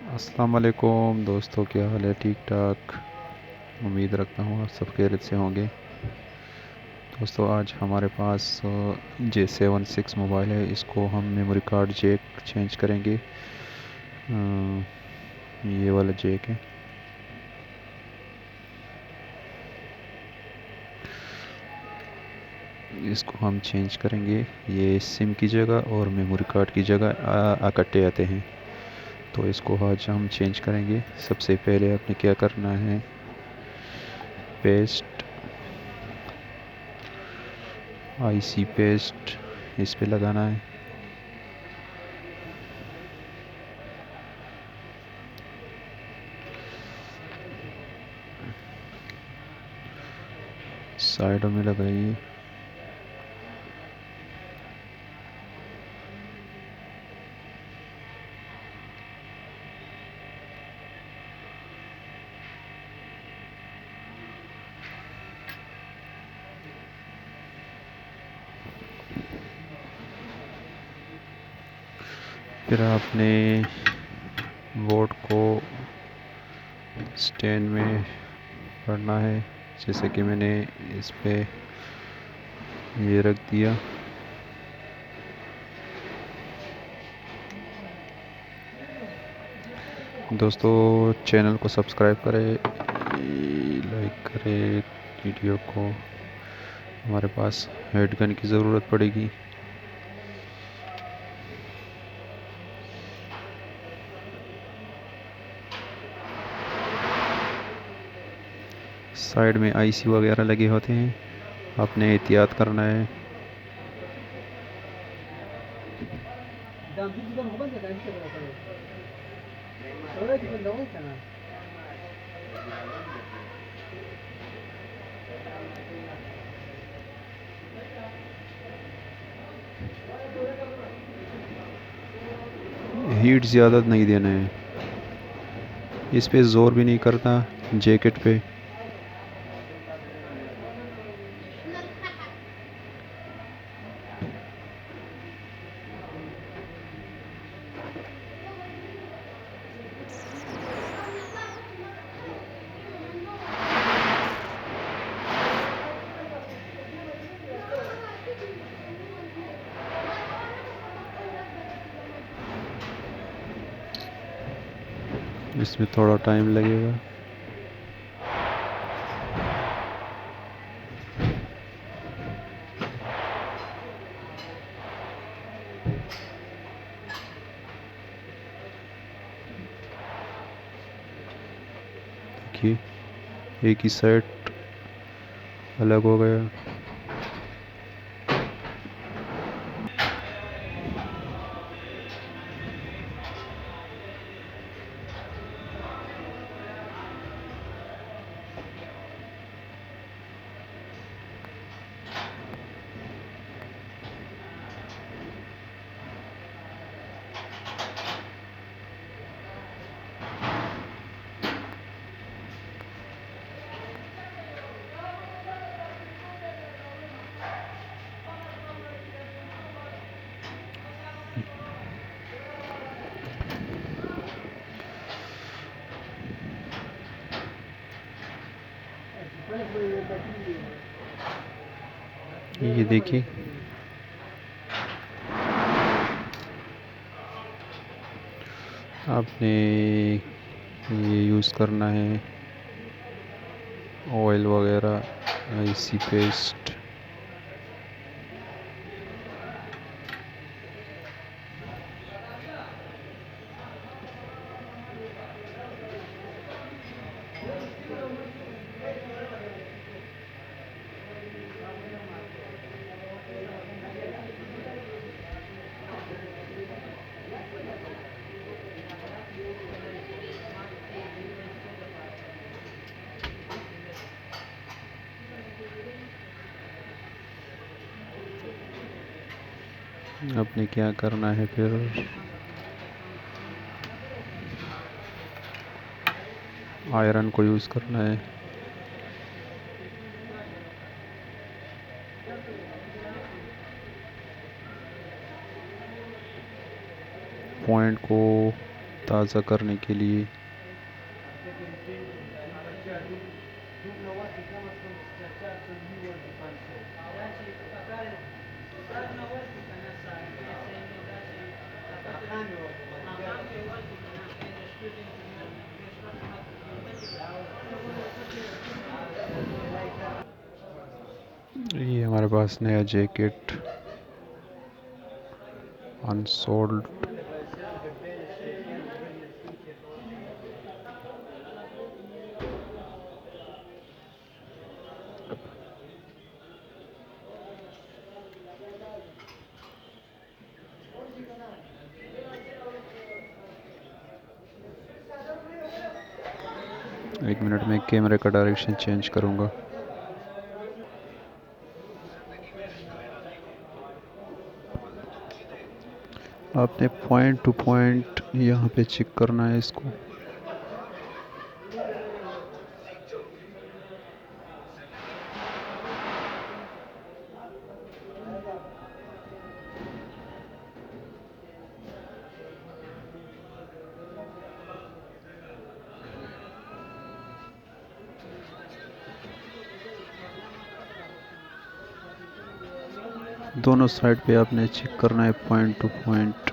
अस्सलाम वालेकुम दोस्तों, क्या हाल है? ठीक ठाक। उम्मीद रखता हूँ आप सब खैरियत से होंगे। दोस्तों, आज हमारे पास J76 मोबाइल है। इसको हम मेमोरी कार्ड जैक चेंज करेंगे। ये वाला जैक है। इसको हम चेंज करेंगे। ये सिम की जगह और मेमोरी कार्ड की जगह इकट्ठे आते हैं। तो इसको आज हम चेंज करेंगे। सबसे पहले आपने क्या करना है, पेस्ट, आईसी पेस्ट इस पे लगाना है। साइडों में लगाइए। फिर आपने बोर्ड को स्टैंड में पड़ना है, जैसे कि मैंने इस पे ये रख दिया। दोस्तों, चैनल को सब्सक्राइब करें, लाइक करें वीडियो को। हमारे पास हेड गन की ज़रूरत पड़ेगी। साइड में आईसी वगैरह लगे होते हैं, आपने एहतियात करना है। हीट ज़्यादा नहीं देना है। इस पे ज़ोर भी नहीं करना, जैकेट पे। इसमें थोड़ा टाइम लगेगा। देखिए, एक ही साइड अलग हो गया। ये देखिए, आपने ये यूज़ करना है ऑयल वगैरह, आईसी पेस्ट। आपने क्या करना है फिर, आयरन को यूज़ करना है। पॉइंट को ताज़ा करने के लिए। ये हमारे पास नया जैकेट अनसोल्ड। एक मिनट में कैमरे का डायरेक्शन चेंज करूँगा। आपने पॉइंट टू पॉइंट यहाँ पे चेक करना है इसको। दोनों साइड पे आपने चेक करना है पॉइंट टू पॉइंट।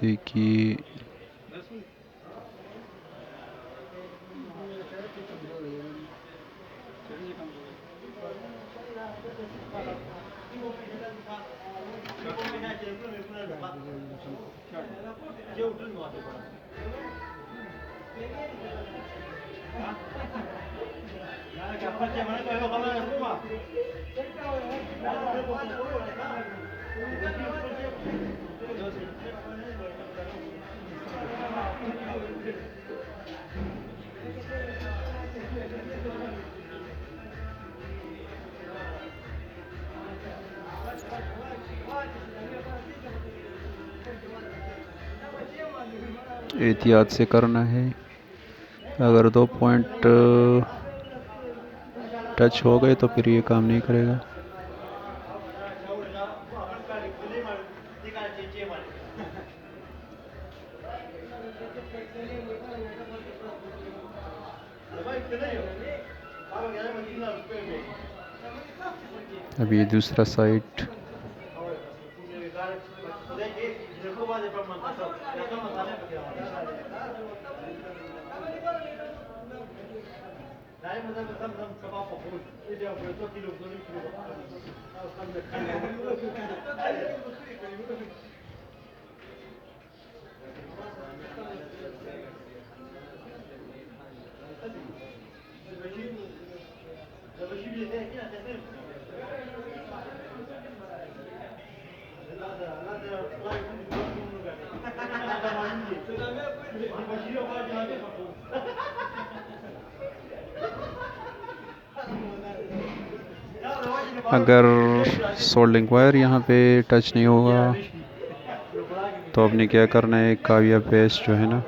देखिए एहतियात से करना है। अगर 2 पॉइंट टच हो गए तो फिर ये काम नहीं करेगा। अभी ये दूसरा साइड। अगर सोल्डिंग वायर यहाँ पे टच नहीं होगा तो आपने क्या करना है, काविया पेस्ट जो है ना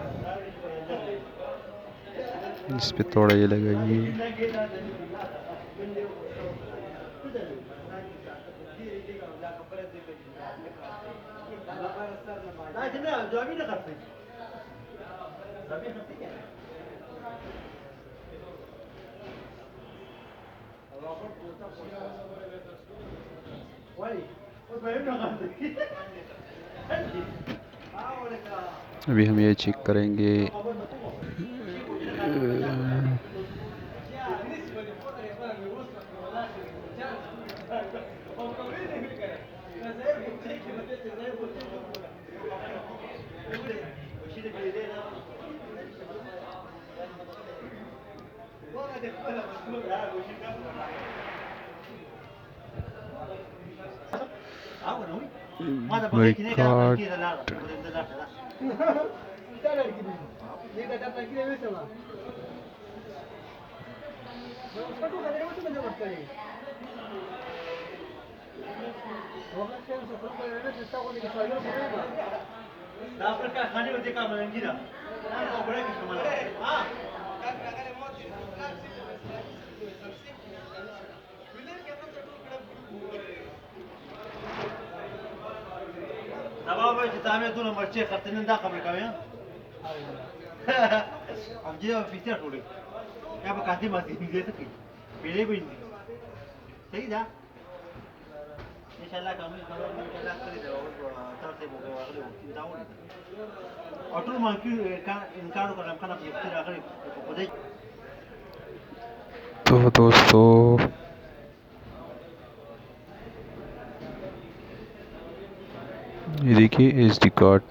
इस पे थोड़ा ये लगाइए। अभी हम ये चेक करेंगे। Tamam böyle tamam dur ama şey katının da kabul kavya. Amca fitir थोड़ी. Ya bu kathi mati dे सकी. पहले भी नहीं. सही था. इंशाल्लाह काम इंशाल्लाह कर दे और तरफ से बोले वाले बताओ. ऑटो मांकी का इनकार करना खाना फिर आकर खुद तो दोस्तों ये देखिए एसडी कार्ड।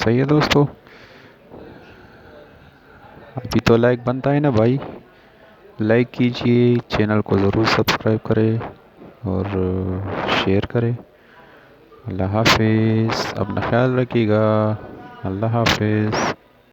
सही है दोस्तों, अभी तो लाइक बनता है ना भाई, लाइक कीजिए, चैनल को ज़रूर सब्सक्राइब करें और शेयर करें। अल्लाह हाफिज़, अपना ख्याल रखिएगा। अल्लाह हाफिज़।